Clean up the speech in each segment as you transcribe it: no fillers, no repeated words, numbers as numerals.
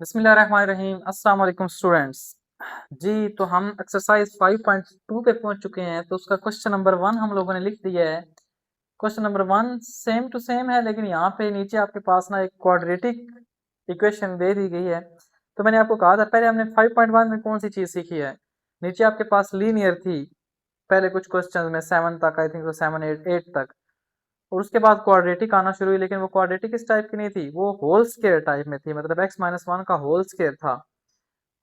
बिस्मिल्लाहिर्रहमानिर्रहीम। अस्सलाम वालेकुम स्टूडेंट्स जी। तो हम एक्सरसाइज 5.2 पे पहुंच चुके हैं। तो उसका क्वेश्चन नंबर 1 हम लोगों ने लिख दिया है। Question number 1 same to same है, लेकिन यहाँ पे नीचे आपके पास ना एक क्वाड्रेटिक इक्वेशन दे दी गई है। तो मैंने आपको कहा था पहले हमने 5.1 में कौन सी चीज़ सीखी है। नीचे आपके पास लीनियर थी पहले कुछ क्वेश्चन में 7 तक, आई थिंक तो 7 8 तक, और उसके बाद क्वाड्रेटिक आना शुरू हुई। लेकिन वो क्वाड्रेटिक इस टाइप की नहीं थी, वो होल स्क्वायर टाइप में थी, मतलब x-1 का होल स्क्वायर था।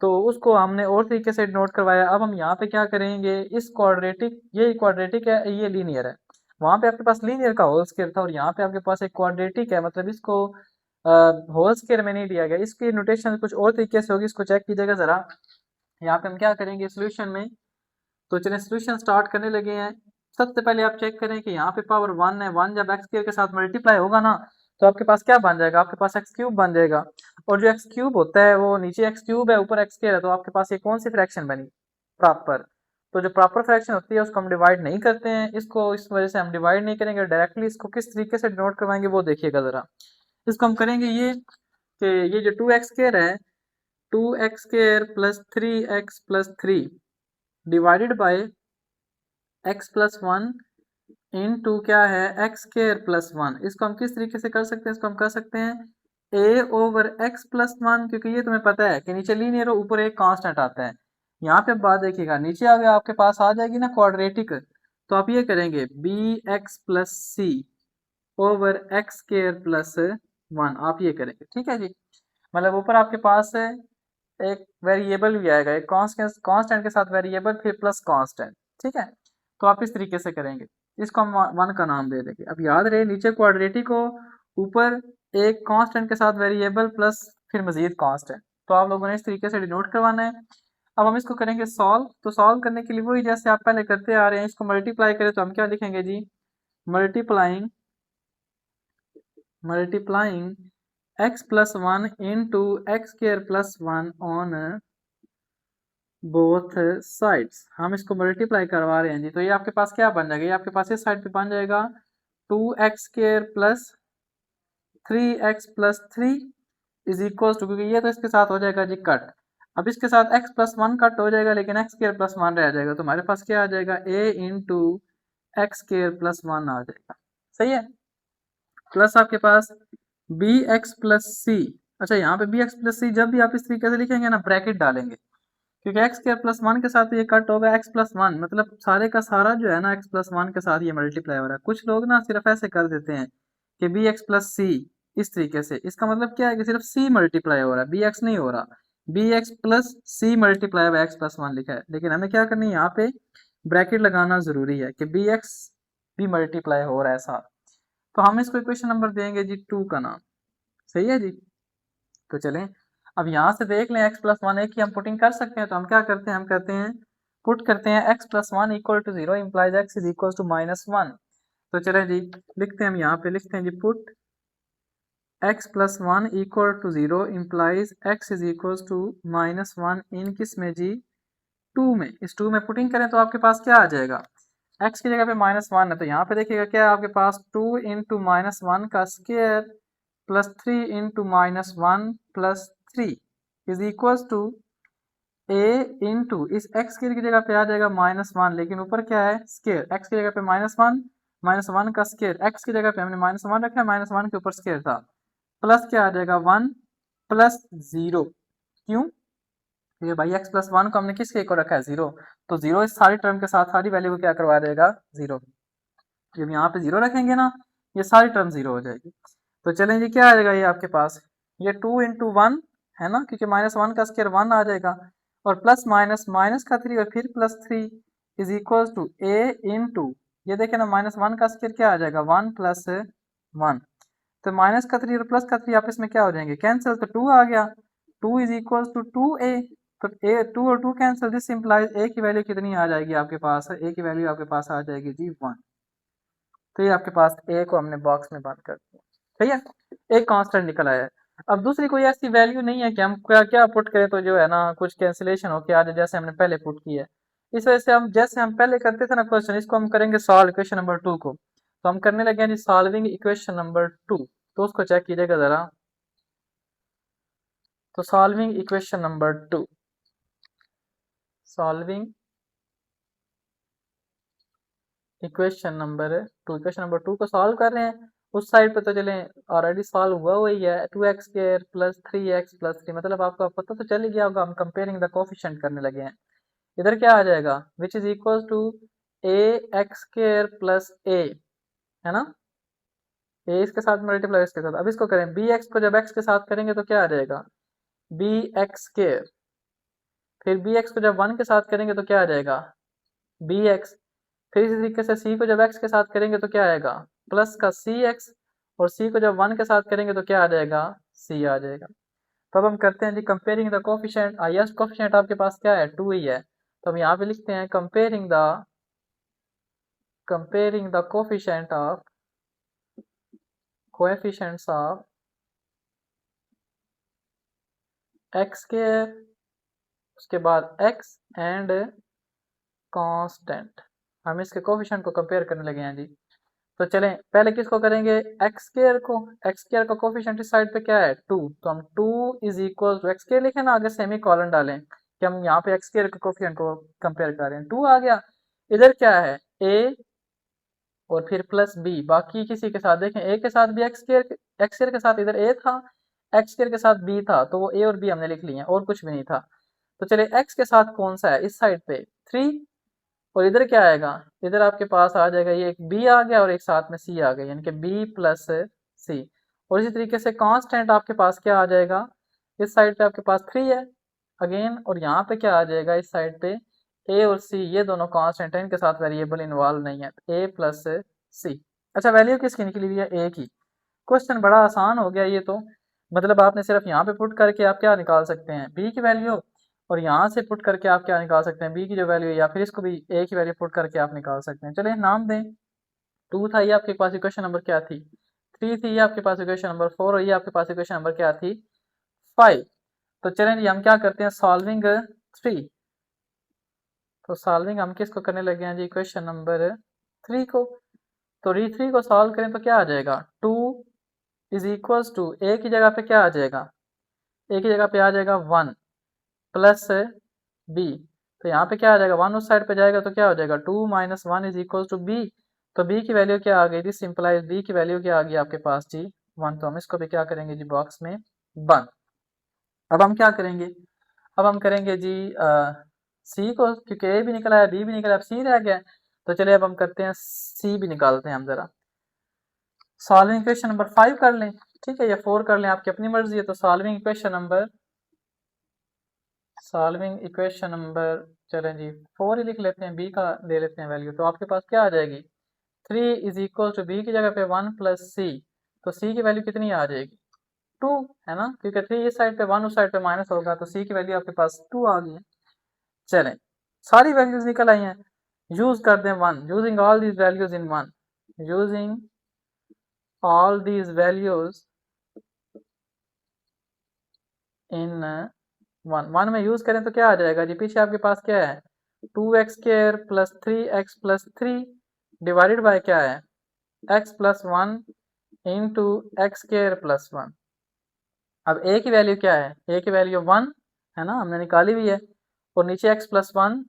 तो उसको हमने और तरीके से नोट करवाया। अब हम यहाँ पे क्या करेंगे, इस क्वाड्रेटिक, ये क्वाड्रेटिक है, ये लीनियर है। वहां पे आपके पास लीनियर का होल स्क्वायर था और यहाँ पे आपके पास एक क्वाड्रेटिक है, मतलब इसको होल स्क्वायर में नहीं दिया गया। इसकी नोटेशन कुछ और तरीके से होगी, इसको चेक कीजिएगा जरा। यहाँ पे हम क्या करेंगे सोल्यूशन में, तो चलिए सोल्यूशन स्टार्ट करने लगे हैं। सबसे पहले आप चेक करें कि यहाँ पे पावर 1 है। 1 जब एक्स क्यूब के साथ मल्टीप्लाई होगा ना, तो आपके पास क्या बन जाएगा, आपके पास एक्स क्यूब बन जाएगा। और जो एक्स क्यूब होता है वो नीचे एक्स क्यूब है, ऊपर एक्स स्क्वायर है, तो आपके पास ये कौन सी फ्रैक्शन बनी, प्रॉपर। तो जो प्रॉपर फ्रैक्शन होती है उसको हम डिवाइड नहीं करते हैं, इसको इस वजह से हम डिवाइड नहीं करेंगे डायरेक्टली। इसको किस तरीके से डिनोट करवाएंगे वो देखिएगा जरा। इसको हम करेंगे ये कि ये जो 2x स्क्वायर है, 2x square plus 3x plus 3 divided by x plus 1 into क्या है, एक्स स्क्वायर प्लस 1। इसको हम किस तरीके से कर सकते हैं, इसको हम कर सकते हैं a ओवर x प्लस 1, क्योंकि ये तुम्हें पता है कि नीचे लीनियर और ऊपर एक कांस्टेंट आता है। यहाँ पे बात देखिएगा, नीचे आगे आपके पास आ जाएगी ना क्वाड्रेटिक, तो आप ये करेंगे bx plus c over x square plus 1, आप ये करेंगे, ठीक है जी। मतलब ऊपर आपके पास है एक वेरिएबल भी आएगा, एक कांस्टेंट के साथ वेरिएबल फिर प्लस कांस्टेंट, ठीक है। तो आप इस तरीके से करेंगे, इसको हम 1 का नाम दे देंगे। अब याद रहे नीचे क्वाड्रेटिक हो, ऊपर एक कांस्टेंट के साथ वेरिएबल प्लस फिर मजीद कांस्टेंट, तो आप लोगों ने इस तरीके से डिनोट करवाना है। अब हम इसको करेंगे सॉल्व। तो सॉल्व करने के लिए वही जैसे आप पहले करते आ रहे हैं, इसको मल्टीप्लाई करें तो हम क्या लिखेंगे जी, multiplying x plus 1 into x square plus 1 on both sides. हम इसको मल्टीप्लाई करवा रहे हैं जी, तो ये आपके पास क्या बन जाएगा, ये आपके पास इस साइड पे बन जाएगा 2x square plus 3x plus 3 is equal to, क्योंकि ये तो इसके साथ हो जाएगा जी कट। अब इसके साथ x प्लस 1 कट हो जाएगा, लेकिन x स्क्वायर प्लस 1 रह जाएगा, तो हमारे पास क्या आ जाएगा, a into x square plus 1 आ जाएगा, सही है। प्लस आपके पास बी एक्स प्लस सी। अच्छा, यहाँ पे बी एक्स प्लस सी जब भी आप इस तरीके से लिखेंगे ना, ब्रैकेट डालेंगे, क्योंकि एक्स स्क्वायर प्लस 1 के साथ ये कट होगा एक्स प्लस 1, मतलब सारे का सारा जो है ना एक्स प्लस 1 के साथ ये मल्टीप्लाई हो रहा है। कुछ लोग ना सिर्फ ऐसे कर देते हैं कि बी एक्स प्लस सी, इस तरीके से। इसका मतलब क्या है कि सिर्फ सी मल्टीप्लाई हो रहा है, बी एक्स नहीं हो रहा। B x plus c multiply by x plus 1 लिखा है, लेकिन हमें क्या करनी है, यहाँ पे ब्रैकेट लगाना जरूरी है कि बी एक्स भी मल्टीप्लाई हो रहा है साथ। तो हम इसको इक्वेशन नंबर देंगे जी 2 का नाम, सही है जी। तो चलें, अब यहाँ से देख लें x प्लस 1 एक ही हम पुटिंग कर सकते हैं, तो हम क्या करते हैं, हम करते हैं पुट करते हैं x plus 1 equal to 0 implies x is equal to -1। तो चलें जी, लिखते हैं हम यहाँ पे, लिखते हैं जी put x plus 1 equal to 0 implies x is equal to -1 इन किस में जी, 2 में। इस 2 में पुटिंग करें तो आपके पास क्या आ जाएगा, x की जगह पे -1 है, तो यहाँ पे देखिएगा क्या है आपके पास, 2 इंटू -1 का square plus 3 into -1 plus 3 is equal to a into इस x की जगह पे आ जाएगा -1, लेकिन ऊपर क्या है स्क्वायर, x की जगह पे -1 का स्क्वायर, x की जगह पे हमने -1 रखा है, -1 के ऊपर स्क्वायर था, प्लस क्या आ जाएगा 1 प्लस 0। क्यों, क्योंकि भाई x प्लस 1 को हमने किसके इक्वल रखा है, 0, तो 0 इस सारी टर्म के साथ सारी वैल्यू को क्या करवा देगा, 0। जब यहाँ पे 0 रखेंगे ना, ये सारी टर्म 0 हो जाएगी। तो चलें जी, क्या आ जाएगा ये आपके पास, ये 2 इंटू 1 है ना, क्योंकि -1 का स्क्वायर 1 आ जाएगा, और प्लस माइनस माइनस का 3 और फिर plus 3 is equal to a into, ये देखें ना -1 का स्क्वायर क्या आ जाएगा, 1 प्लस 1। तो माइनस का 3 और प्लस का 3 आपस में क्या हो जाएंगे, कैंसिल, तो 2 आ गया, 2 इज इक्वल टू 2a। तो a 2 और 2 कैंसिल, दिस इंप्लाइज a की वैल्यू कितनी आ जाएगी आपके पास, a की वैल्यू आपके पास आ जाएगी जी 1। तो ये आपके पास a को हमने बॉक्स में बंद कर दिया, ठीक है, एक कांस्टेंट निकल आया है। अब दूसरी कोई ऐसी वैल्यू नहीं है कि हम क्या क्या पुट करें तो जो है ना कुछ कैंसिलेशन हो के आ जाए, जैसे हमने पहले पुट किया है। इस वजह से हम जैसे हम पहले करते थे ना क्वेश्चन, इसको हम करेंगे सॉल्व इक्वेशन नंबर 2 को। तो हम करने लगे हैं जी सॉल्विंग इक्वेशन नंबर 2, तो उसको चेक कीजिएगा जरा। तो solving equation number 2, solving equation number 2 को सॉल्व कर रहे हैं। उस साइड पे तो चलें ऑलरेडी सॉल्व हुआ ही है, 2x² प्लस 3x+3, मतलब आपको पता तो चल ही गया होगा, हम कंपेयरिंग द कोफिशिएंट करने लगे हैं। इधर क्या आ जाएगा, which is equal to ax² plus a, है ना, a इसके साथ मल्टीप्लाई इसके साथ। अब इसको करें, bx को जब x के साथ करेंगे तो क्या आ जाएगा, bx², फिर bx को जब 1 के साथ करेंगे तो क्या आ जाएगा, bx, फिर इसी तरीके से c को जब x के साथ करेंगे तो क्या आएगा, प्लस का cx, और c को जब 1 के साथ करेंगे तो क्या आ जाएगा, c आ जाएगा। तो अब हम करते हैं जी comparing the coefficient. Highest coefficient आपके पास क्या है, 2 ही है, तो हम यहाँ पे लिखते हैं comparing the coefficients of x², उसके बाद x एंड कांस्टेंट, हम इसके कोफिशिएंट को कंपेयर करने लगे हैं जी। तो चलें पहले किसको करेंगे, x² को। x² का कोफिशिएंट इस साइड पे क्या है, 2, तो हम 2 इज इक्वल टू x² लिखें ना, आगे सेमी कॉलन डालें कि हम यहाँ पे x² के कोफिशिएंट को कंपेयर कर रहे हैं, 2 आ गया। इधर क्या है, a और फिर प्लस b, बाकी किसी के साथ देखें, a के साथ भी x² के साथ इधर a था, x² के साथ b था, तो वो a और b हमने लिख लिए हैं, और कुछ भी नहीं था। तो चलिए x के साथ कौन सा है, इस साइड पे 3, और इधर क्या आएगा, इधर आपके पास आ जाएगा, ये एक b आ गया और एक साथ में c आ गया, यानी कि b प्लस c। और इसी तरीके से कांस्टेंट आपके पास क्या आ जाएगा, इस साइड पे आपके पास 3 है अगेन, और यहाँ पे क्या आ जाएगा, इस साइड पे a और c, ये दोनों कांस्टेंट है, इनके साथ वेरिएबल इन्वॉल्व नहीं है, a प्लस c। अच्छा, वैल्यू किसकी निकली हुई है, a की। क्वेश्चन बड़ा आसान हो गया ये तो, मतलब आपने सिर्फ यहाँ पे पुट करके आप क्या निकाल सकते हैं, b की वैल्यू, और यहाँ से पुट करके आप क्या निकाल सकते हैं, b की जो वैल्यू है, या फिर इसको भी a की वैल्यू पुट करके आप निकाल सकते हैं। चलिए नाम दें, 2 था, ये आपके पास इक्वेशन नंबर क्या थी, 3 थी, ये आपके पास इक्वेशन नंबर 4, और ये आपके पास इक्वेशन नंबर क्या थी, 5। तो चलें जी हम क्या करते हैं, सॉल्विंग 3। तो सॉल्विंग हम किसको करने लगे हैं जी, इक्वेशन नंबर 3 को। तो 3 को सॉल्व करें तो क्या आ जाएगा, 2 इज इक्वल्स टू, a की जगह पे क्या आ जाएगा, a की जगह पे आ जाएगा 1 प्लस b, तो यहाँ पे क्या आ जाएगा, 1 उस साइड पे जाएगा तो क्या हो जाएगा, 2 minus 1 is equal to b। तो b की वैल्यू क्या आ गई थी, सिंपलाइज b की वैल्यू क्या आ गई आपके पास जी, 1। तो हम इसको भी क्या करेंगे जी, बॉक्स में बंद। अब हम क्या करेंगे, अब हम करेंगे जी सी को, क्योंकि ए भी निकला है, बी भी निकला है, अब सी रह गया है। तो चलिए अब हम करते हैं, सी भी निकालते हैं हम जरा। सॉल्विंग इक्वेशन नंबर 5 कर लें, ठीक है, या 4 कर लें, आपकी अपनी मर्जी है। तो सॉल्विंग इक्वेशन नंबर चलें जी 4 ही लिख लेते हैं, बी का ले लेते हैं वैल्यू। तो आपके पास क्या आ जाएगी, 3 इज इक्वल टू, बी की जगह पे 1 प्लस सी, तो सी की वैल्यू कितनी आ जाएगी, 2, है ना, क्योंकि 3 इस साइड पे 1 उस साइड पे माइनस होगा, तो सी की वैल्यू आपके पास 2 आ गई है। चलें सारी वैल्यूज निकल आई हैं, यूज कर दें 1, using all these values in 1, using all these values in 1 में यूज करें तो क्या आ जाएगा जी, पीछे आपके पास क्या है, 2x² plus 3x+3 divided by क्या है, x+1 इंटू x² प्लस 1। अब a की वैल्यू क्या है, a की वैल्यू 1 है ना, हमने निकाली हुई है, और नीचे x+1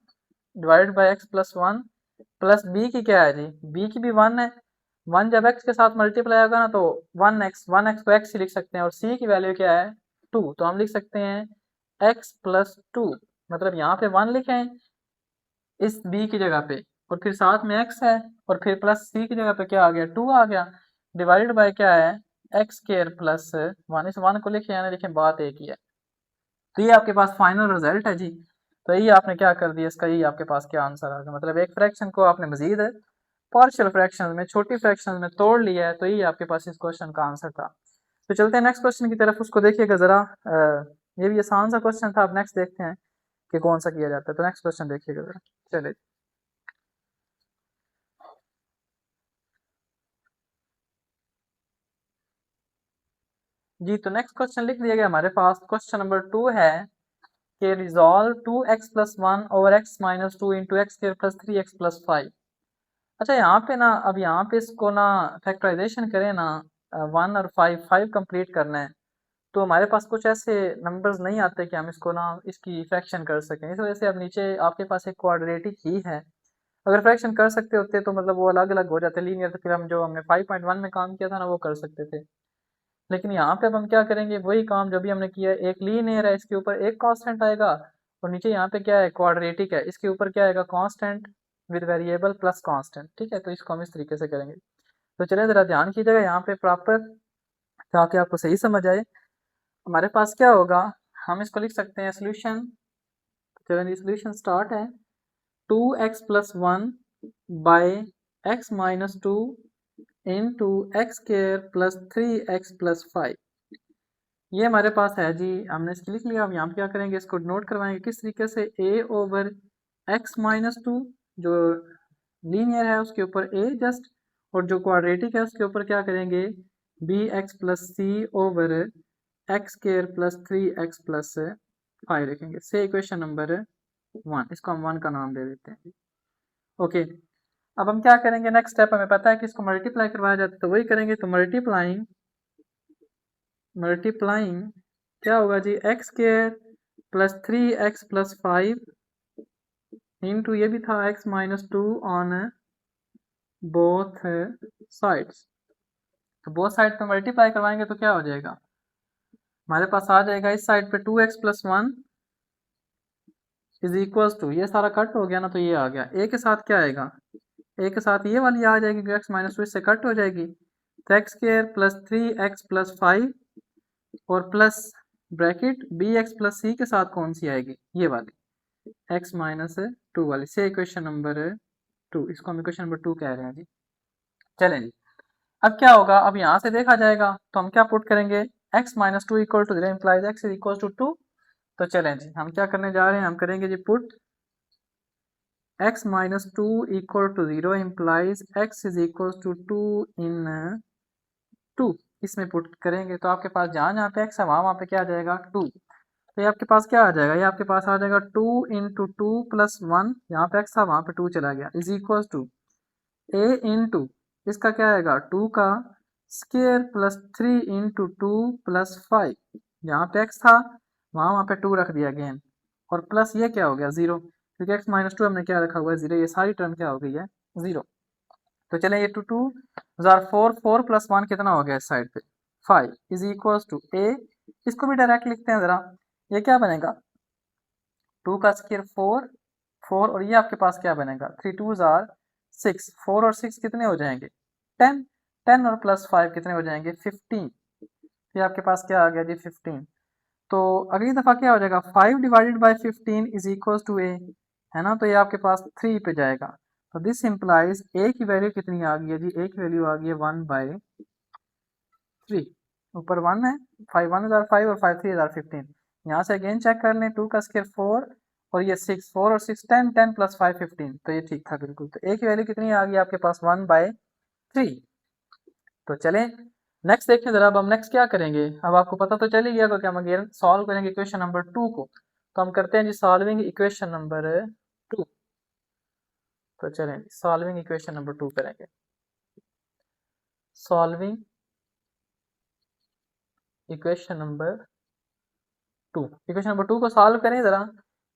divided by x+1 plus b की क्या है जी, b की भी 1 है, 1 जब x के साथ मल्टीप्लाई होगा ना तो 1x को x ही लिख सकते हैं, और c की वैल्यू क्या है 2, तो हम लिख सकते हैं x+2, मतलब यहाँ पे 1 लिखें इस b की जगह पे, और फिर साथ में x है, और फिर प्लस c की जगह पे क्या आ गया, 2 आ गया, डिवाइडेड बाय क्या है, x² प्लस 1, इस 1 को लिखे या ना लिखें, बात एक ही है। तो ये आपके पास फाइनल रिजल्ट है जी। तो ये आपने क्या कर दिया, इसका ये आपके पास क्या आंसर आ गया, मतलब एक फ्रैक्शन को आपने मजीद पार्शियल फ्रैक्शन में, छोटी फ्रैक्शन में तोड़ लिया है। तो ये आपके पास इस क्वेश्चन का आंसर था। तो चलते हैं नेक्स्ट क्वेश्चन की तरफ, उसको देखिएगा जरा, ये भी आसान सा क्वेश्चन था। अब नेक्स्ट देखते हैं कि कौन सा किया जाता है। तो नेक्स्ट क्वेश्चन देखिएगा जरा, चलिए जी। तो नेक्स्ट क्वेश्चन लिख दिया गया हमारे पास, क्वेश्चन नंबर 2 है कि resolve 2x+1 over x minus 2 into x² plus 3x+5। अच्छा यहाँ पे ना, अब यहाँ पे इसको ना फैक्टराइजेशन करें ना, 1 और 5 कंप्लीट करना है, तो हमारे पास कुछ ऐसे नंबर्स नहीं आते कि हम इसको ना इसकी फ्रैक्शन कर सकें, इस वजह से अब नीचे आपके पास एक क्वाड्रेटिक ही है। अगर फ्रैक्शन कर सकते होते तो मतलब वो अलग अलग हो जाते लीनियर, तो फिर हम जो हमने 5.1 में काम किया था ना वो कर सकते थे। लेकिन यहाँ पे अब हम क्या करेंगे, वही काम जो भी हमने किया है, एक लीनियर है इसके ऊपर एक कांस्टेंट आएगा, और नीचे यहाँ पे क्या है क्वाड्रेटिक है, इसके ऊपर क्या आएगा constant with variable plus constant. ठीक है, तो इसको हम इस तरीके से करेंगे। तो चलिए जरा ध्यान कीजिएगा यहाँ पे प्रॉपर, ताकि आपको सही समझ आए। हमारे पास क्या होगा, हम इसको लिख सकते हैं सोल्यूशन। चलिए सोल्यूशन स्टार्ट है 2x plus 1 by x minus 2 into x square plus 3x plus 5। ये हमारे पास है जी, हमने इसको लिख लिया। अब यहाँ पे क्या करेंगे, इसको नोट करवाएंगे किस तरीके से, a ओवर x माइनस 2 जो लीनियर है उसके ऊपर a जस्ट, और जो क्वाड्रेटिक है उसके ऊपर क्या करेंगे bx plus c over x square plus 3x plus 5 लिखेंगे। से इक्वेशन नंबर 1, इसको हम 1 का नाम दे देते हैं। ओके, अब हम क्या करेंगे, नेक्स्ट स्टेप हमें पता है कि इसको मल्टीप्लाई करवाया जाता है, तो वही करेंगे। तो मल्टीप्लाइंग क्या होगा जी, x square plus 3x plus 5 into ये भी था x minus 2 on both sides. तो बोथ साइड पे मल्टीप्लाई करवाएंगे तो क्या हो जाएगा, हमारे पास आ जाएगा इस साइड पे 2x plus 1 is equal to, ये सारा कट हो गया ना, तो ये आ गया। a के साथ क्या आएगा, a के साथ ये वाली आ जाएगी, x माइनस 2 इससे कट हो जाएगी। तो x square plus 3x plus 5 और plus bracket B x plus C के साथ कौन सी आएगी, ये वाली x माइनस 2 वाली। से इक्वेशन नंबर 2, इसको हम इक्वेशन नंबर 2 कह रहे हैं जी। चलें जी, अब क्या होगा, अब यहाँ से देखा जाएगा तो हम क्या पुट करेंगे, x minus 2 equal to 0 implies x is equal to 2। तो चलें जी, हम क्या करने जा रहे हैं, हम करेंगे जी put x minus 2 equal to 0 implies x is equal to 2 इन 2। इसमें पुट करेंगे तो आपके पास जहाँ पे x है वहाँ पे क्या आ जाएगा 2। तो ये आपके पास क्या आ जाएगा, ये आपके पास आ जाएगा 2 इंटू 2 प्लस 1, यहाँ पे x था वहाँ पे 2 चला गया, is equal to a into इसका क्या आएगा 2 का स्क्वायर प्लस 3 इंटू 2 प्लस 5, यहाँ पे x था वहाँ पे 2 रख दिया अगेन, और प्लस ये क्या हो गया 0, क्योंकि x माइनस 2 हमने क्या रखा हुआ है 0, ये सारी टर्म क्या हो गई है 0। तो चले ये 2 जार 4, 4 प्लस 1 कितना हो गया इस साइड पे 5 इज इक्वल टू a, इसको भी डायरेक्ट लिखते हैं जरा, ये क्या बनेगा 2 का स्क्वायर 4, 4 और ये आपके पास क्या बनेगा 3 2 जार 6, 4 और 6 कितने हो जाएंगे 10, 10 और प्लस 5 कितने हो जाएंगे 15। ये आपके पास क्या आ गया जी 15। तो अगली दफ़ा क्या हो जाएगा 5 divided by 15 is equal to A, है ना, तो ये आपके पास 3 पे जाएगा। तो दिस इम्प्लाइज ए की वैल्यू कितनी आ गई है जी, ए की वैल्यू आ गई है 1/3। ऊपर 1 है, 5 1 हजार 5 और 5 3 हजार 15। यहाँ से अगेन चेक कर लें, 2 का स्क्वायर 4 और ये 6, 4 और 6 10, 10 प्लस 5 15, तो ये ठीक था बिल्कुल। तो ए की वैल्यू कितनी आ गई आपके पास 1/3। तो चलें नेक्स्ट देखें जरा, अब हम नेक्स्ट क्या करेंगे, अब आपको पता तो चल ही गया कि हम अगेन सॉल्व करेंगे इक्वेशन नंबर 2 को। तो हम करते हैं जी सॉल्विंग इक्वेशन नंबर 2। तो चलें सॉल्विंग इक्वेशन नंबर 2 करेंगे। Solving equation number 2, equation number 2 को सॉल्व करें जरा,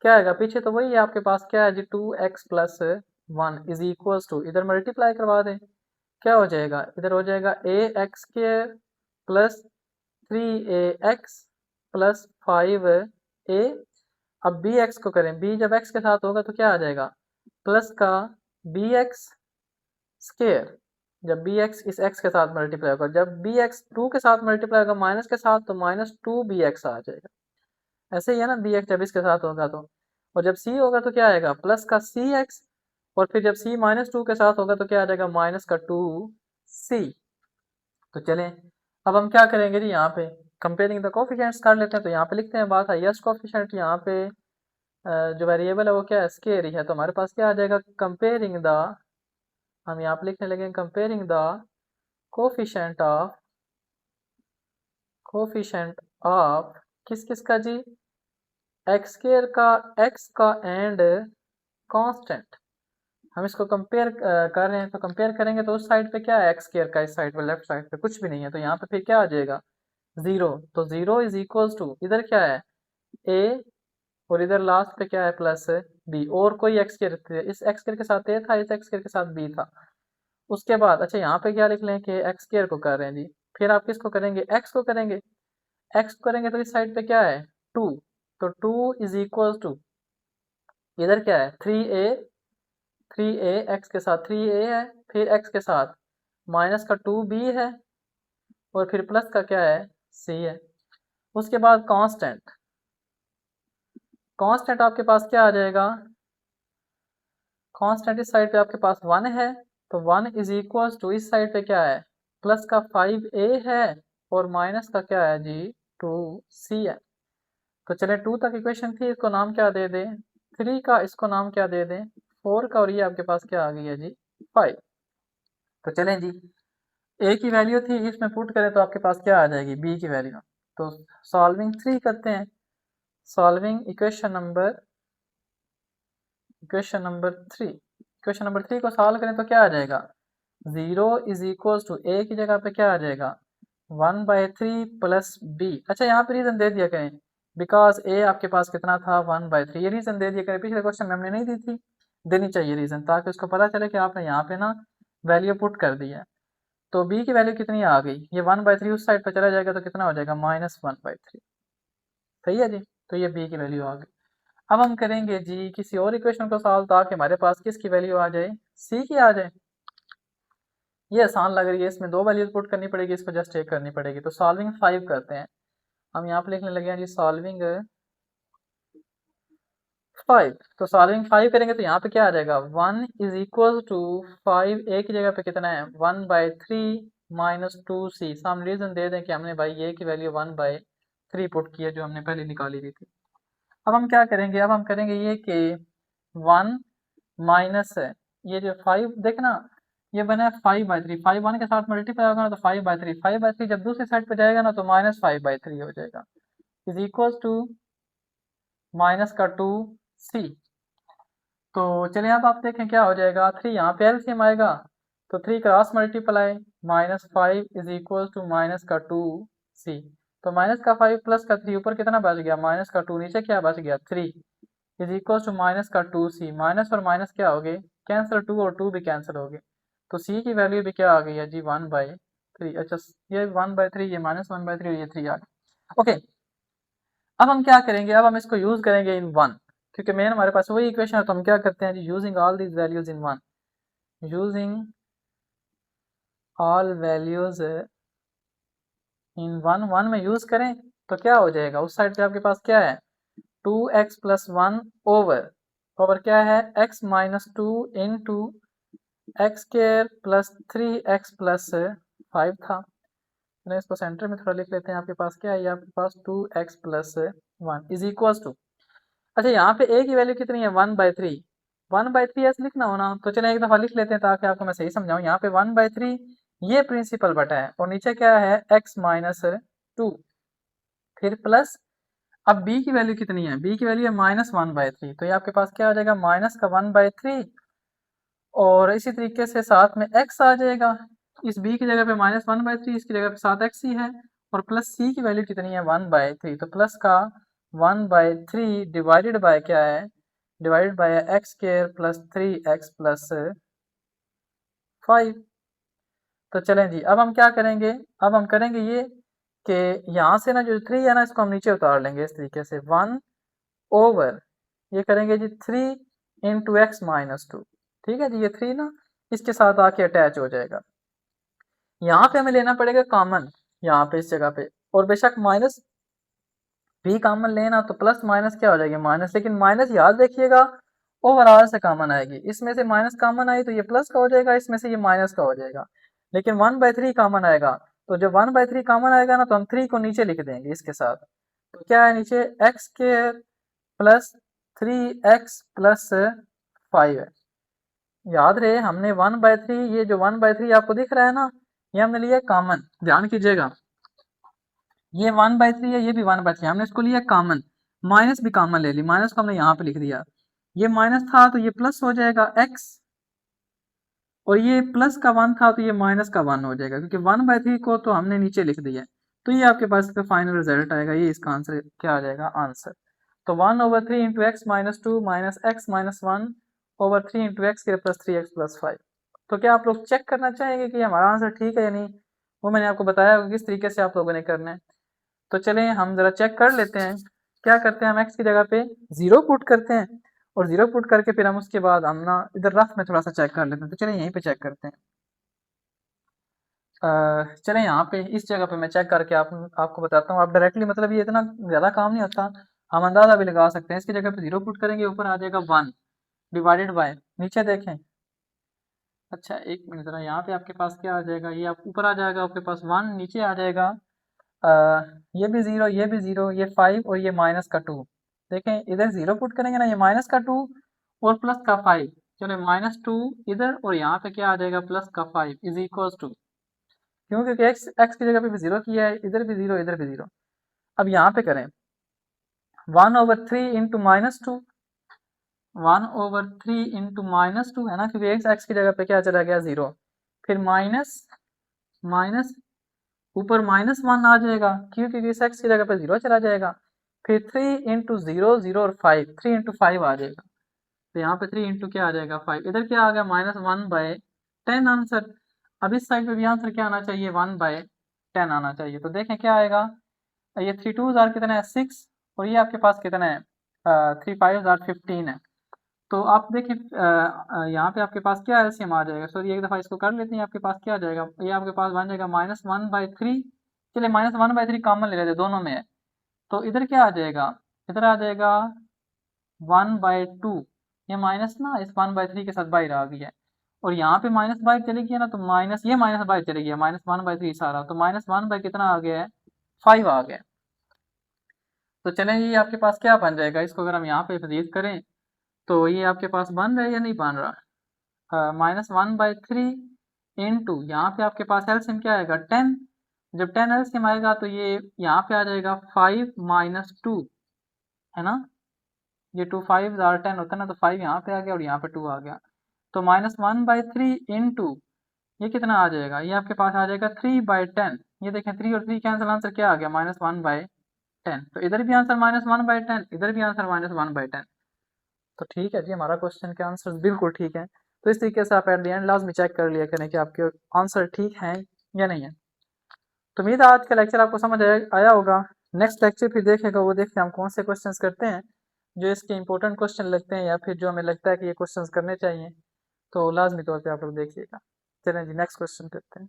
क्या आएगा पीछे तो वही है आपके पास, क्या है जी 2x plus 1 is equal to, इधर मल्टीप्लाई करवा दें, क्या हो जाएगा, इधर हो जाएगा A x square plus 3ax plus 5a। अब bx को करें, b जब x के साथ होगा तो क्या आ जाएगा प्लस का bx स्क्वायर, जब bx इस x के साथ मल्टीप्लाई होगा, जब bx 2 के साथ मल्टीप्लाई होगा माइनस के साथ तो माइनस 2bx आ जाएगा। ऐसे ही है ना, bx जब इसके साथ होगा तो, और जब c होगा तो क्या आएगा प्लस का cx, और फिर जब c माइनस 2 के साथ होगा तो क्या आ जाएगा माइनस का 2c। तो चलें अब हम क्या करेंगे जी, यहाँ पे कंपेयरिंग द कोफिशिएंट्स कर लेते हैं। तो यहाँ पे लिखते हैं बात हाईएस्ट कोफिशिएंट, यहाँ पे जो वेरिएबल है वो क्या है स्केयर ही है, तो हमारे पास क्या आ जाएगा कंपेयरिंग द, हम यहाँ पे लिखने लगे कंपेयरिंग द कोफिशिएंट ऑफ किस किस का जी, एक्स स्केयर का, एक्स का एंड कांस्टेंट। हम इसको कंपेयर कर रहे हैं, तो कंपेयर करेंगे तो उस साइड पे क्या है एक्स स्केयर का, इस साइड पे लेफ्ट साइड पे कुछ भी नहीं है, तो यहाँ पे फिर क्या आ जाएगा 0, तो 0 इज इक्वल टू इधर क्या है a और इधर लास्ट पे क्या है प्लस b, और कोई एक्स स्क्वायर, इस एक्स स्क्वायर के साथ a था, इस एक्स स्क्वायर के साथ b था। उसके बाद अच्छा यहाँ पे क्या लिख लें कि एक्स स्क्वायर को कर रहे हैं जी, फिर आप किसको करेंगे x को करेंगे, x को करेंगे तो इस साइड पे क्या है 2, तो 2 इज इक्वल टू इधर क्या है 3a, 3a x के साथ 3a है, फिर x के साथ माइनस का 2b है, और फिर प्लस का क्या है c है। उसके बाद कांस्टेंट, कांस्टेंट आपके पास क्या आ जाएगा, कांस्टेंट इस साइड पे आपके पास 1 है, तो 1 इज इक्वल टू इस साइड पे क्या है प्लस का 5a है, और माइनस का क्या है जी 2c है। तो चले 2 तक इक्वेशन थी, इसको नाम क्या दे दें 3 का, इसको नाम क्या दे दें 4 का, और ये आपके पास क्या आ गई है जी 5। तो चलें जी, a की वैल्यू थी, इसमें पुट करें तो आपके पास क्या आ जाएगी b की वैल्यू। तो सॉल्विंग 3 करते हैं, solving equation number 3, equation number 3 को सॉल्व करें तो क्या आ जाएगा 0 इज इक्वल टू a की जगह पे क्या आ जाएगा 1/3 प्लस b। अच्छा यहाँ पे रीजन दे दिया करें, बिकॉज a आपके पास कितना था 1/3, ये रीजन दे दिया करें, पिछले क्वेश्चन में हमने नहीं दी थी, देनी चाहिए रीजन, ताकि उसको पता चले कि आपने यहाँ पे ना वैल्यू पुट कर दी है। तो b की वैल्यू कितनी आ गई, ये 1/3 उस साइड पर चला जाएगा तो कितना हो जाएगा -1/3, सही है जी। तो ये b की वैल्यू आ गई। अब हम करेंगे जी किसी और इक्वेशन को सॉल्व, ताकि हमारे पास किसकी वैल्यू आ जाए c की आ जाए। ये आसान लग रही है, इसमें 2 वैल्यूज पुट करनी पड़ेगी, इसको जस्ट एक करनी पड़ेगी। तो सॉल्विंग 5 करते हैं, हम यहाँ पे लिखने लगे हैं जी सॉल्विंग 5। तो सॉल्विंग 5 करेंगे तो यहाँ पे क्या आ जाएगा 1 इज इक्वल टू 5, a की जगह पे कितना है 1/3 माइनस 2c। हम रीजन दे दें कि हमने भाई a की वैल्यू 1/3 पुट की है, जो हमने पहले निकाली हुई थी। अब हम क्या करेंगे, अब हम करेंगे ये कि 1 माइनस है, ये जो 5 देखना ये बना है 5/3, 5 1 के साथ मल्टीप्लाई होगा ना तो 5/3, 5/3 जब दूसरी साइड पे जाएगा ना तो -5/3 हो जाएगा, इज इक्वल टू माइनस का 2c। तो चलिए अब आप देखें क्या हो जाएगा, 3 यहाँ पे एलसीएम आएगा, तो 3 cross multiply -5 is equal to minus का 2c। तो माइनस का 5 प्लस का 3 ऊपर कितना बच गया -2, नीचे क्या बच गया 3 is equal to -2c। Minus और माइनस क्या हो गए कैंसिल, 2 और 2 भी कैंसिल हो गए, तो c की वैल्यू भी क्या आ गई है जी 1/3। अच्छा ये 1/3, ये -1/3, ये 3 आ गई। ओके, अब हम क्या करेंगे, अब हम इसको यूज करेंगे इन 1, क्योंकि मेन हमारे पास वही इक्वेशन है, तो हम क्या करते हैं जी using all these values in 1, using all values in 1 में यूज करें तो क्या हो जाएगा, उस साइड पे आपके पास क्या है 2x प्लस 1 ओवर ओवर क्या है x minus 2 into x square plus 3x plus 5 था। तो इसको सेंटर में थोड़ा लिख लेते हैं, आपके पास क्या है, आपके पास 2x plus 1 is equal to, अच्छा यहाँ पे a की वैल्यू कितनी है 1/3, 1/3 ऐसे लिखना हो ना, तो चलिए एक दफा लिख लेते हैं ताकि आपको मैं सही समझाऊं। यहाँ पे 1/3 ये प्रिंसिपल बटा है, और नीचे क्या है x माइनस 2, फिर प्लस, अब b की वैल्यू कितनी है, b की वैल्यू है -1/3, तो ये आपके पास क्या आ जाएगा माइनस का 1/3, और इसी तरीके से साथ में x आ जाएगा, इस b की जगह पे -1/3, इसकी जगह पे साथ x ही है, और प्लस c की वैल्यू कितनी है 1/3, तो प्लस का 1/3 डिवाइडेड बाय क्या है, divided by x square plus 3x plus 5। तो चलें जी, अब हम क्या करेंगे, अब हम करेंगे ये कि यहाँ से ना जो 3 है ना इसको हम नीचे उतार लेंगे इस तरीके से 1 ओवर, ये करेंगे जी 3 इंटू एक्स माइनस 2, ठीक है जी, ये 3 ना इसके साथ आके अटैच हो जाएगा। यहाँ पे हमें लेना पड़ेगा कॉमन, यहाँ पे इस जगह पे, और बेशक माइनस भी कॉमन लेना तो प्लस माइनस क्या हो जाएगी माइनस, लेकिन माइनस याद रखिएगा ओवरऑल से कॉमन आएगी, इसमें से माइनस कॉमन आई तो ये प्लस का हो जाएगा, इसमें से ये माइनस का हो जाएगा, लेकिन 1/3 कॉमन आएगा, तो जब 1/3 कॉमन आएगा ना तो हम 3 को नीचे लिख देंगे इसके साथ, तो क्या है नीचे x square plus 3x plus 5 है। याद रहे हमने 1/3, ये जो 1/3 आपको दिख रहा है ना, ये हमने लिया कॉमन, ध्यान कीजिएगा, ये 1/3 है, ये भी 1/3, हमने इसको लिया कॉमन, माइनस भी कॉमन ले ली, माइनस को हमने यहाँ पे लिख दिया, ये माइनस था तो ये प्लस हो जाएगा x, और ये प्लस का 1 था तो ये माइनस का 1 हो जाएगा, क्योंकि 1/3 को तो हमने नीचे लिख दिया, तो ये आपके पास इसका फाइनल रिजल्ट आएगा, ये इसका आंसर क्या आ जाएगा आंसर। तो 1/3 into x minus two minus x minus 1/3 into x के प्लस 3x प्लस 5। तो क्या आप लोग चेक करना चाहेंगे कि हमारा आंसर ठीक है या नहीं? वो मैंने आपको बताया किस तरीके से आप लोगों ने करना है। तो चलें हम ज़रा चेक कर लेते हैं। क्या करते हैं, हम x की जगह पे 0 पुट करते हैं और 0 पुट करके फिर हम उसके बाद हम ना इधर रफ में थोड़ा सा चेक कर लेते हैं। तो चलें यहीं पे चेक करते हैं। चलें यहाँ पे इस जगह पे मैं चेक करके आपको बताता हूँ। आप डायरेक्टली मतलब ये इतना ज़्यादा काम नहीं होता, हम अंदाज़ा भी लगा सकते हैं। इसकी जगह पे 0 पुट करेंगे, ऊपर आ जाएगा 1 डिवाइडेड बाय, नीचे देखें। अच्छा एक मिनट ज़रा, यहाँ पे आपके पास क्या आ जाएगा, ये आप ऊपर आ जाएगा आपके पास 1, नीचे आ जाएगा ये भी 0, ये भी 0, ये 5 और ये माइनस का 2। देखें इधर 0 पुट करेंगे ना, ये माइनस का 2 और प्लस का 5। चलो -2 इधर और यहाँ पे क्या आ जाएगा प्लस का 5 इज इक्वल टू, क्यों? क्योंकि x की जगह पे भी 0 किया है, इधर भी 0 इधर भी 0। अब यहाँ पे करें 1/3 इंटू -2, 1/3 इंटू -2 है ना, क्योंकि x की जगह पे क्या चला गया 0, फिर माइनस माइनस ऊपर -1 आ जाएगा, क्यों? क्योंकि इस x की जगह पे 0 चला जाएगा। फिर 3 इंटू 0 0 और 5, 3 इंटू 5 आ जाएगा। तो यहाँ पे 3 इंटू क्या आ जाएगा 5, इधर क्या आ गया -1/10 आंसर। अब इस साइड पे भी आंसर क्या आना चाहिए 1/10 आना चाहिए। तो देखें क्या आएगा, ये 3 2 जार कितना है 6 और ये आपके पास कितना है 3 5 जार 15 है। तो आप देखें यहाँ पे आपके पास क्या एलसीएम आ जाएगा, सॉरी एक दफ़ा इसको कर लेते हैं। आपके पास क्या आ जाएगा, ये आपके पास बन जाएगा -1/3। चलिए -1/3 कॉमन ले लेते, दोनों में है। तो इधर क्या आ जाएगा, इधर आ जाएगा 1/2। ये माइनस ना इस 1/3 के साथ बाहर आ गया है और यहाँ पे माइनस बाहर चली गई है ना, तो माइनस ये माइनस बाहर चली गया, -1/3 सारा, तो -1 बाई कितना आ गया है 5 आ गया। तो चलें ये आपके पास क्या बन जाएगा, इसको अगर हम यहाँ पे तजदीद करें तो ये आपके पास बन रहा है या नहीं बन रहा, -1/3 इंटू यहाँ पे आपके पास एलसीएम क्या आएगा 10। जब 10 एलसीएम आएगा तो ये यहाँ पे आ जाएगा 5 -2 है ना, ये 2 5 जार 10 होता है ना, तो 5 यहाँ पे आ गया और यहाँ पे 2 आ गया। तो -1/3 इंटू ये कितना आ जाएगा, ये आपके पास आ जाएगा 3/10। ये देखें 3 और 3 कैंसिल, आंसर क्या आ गया -1/10। तो इधर भी आंसर -1/10, इधर भी आंसर -1/10। तो ठीक है जी, हमारा क्वेश्चन के आंसर बिल्कुल ठीक है। तो इस तरीके से आप एट द एंड लाजमी चेक कर लिया करें कि आपके आंसर ठीक हैं या नहीं है। तो उम्मीद है आज का लेक्चर आपको समझ आया होगा। नेक्स्ट लेक्चर फिर देखेगा, वो देखते हैं हम कौन से क्वेश्चंस करते हैं जो इसके इंपॉर्टेंट क्वेश्चन लगते हैं या फिर जो हमें लगता है कि ये क्वेश्चंस करने चाहिए। तो लाजमी तौर पे आप लोग देखिएगा। चलें जी नेक्स्ट क्वेश्चन करते हैं।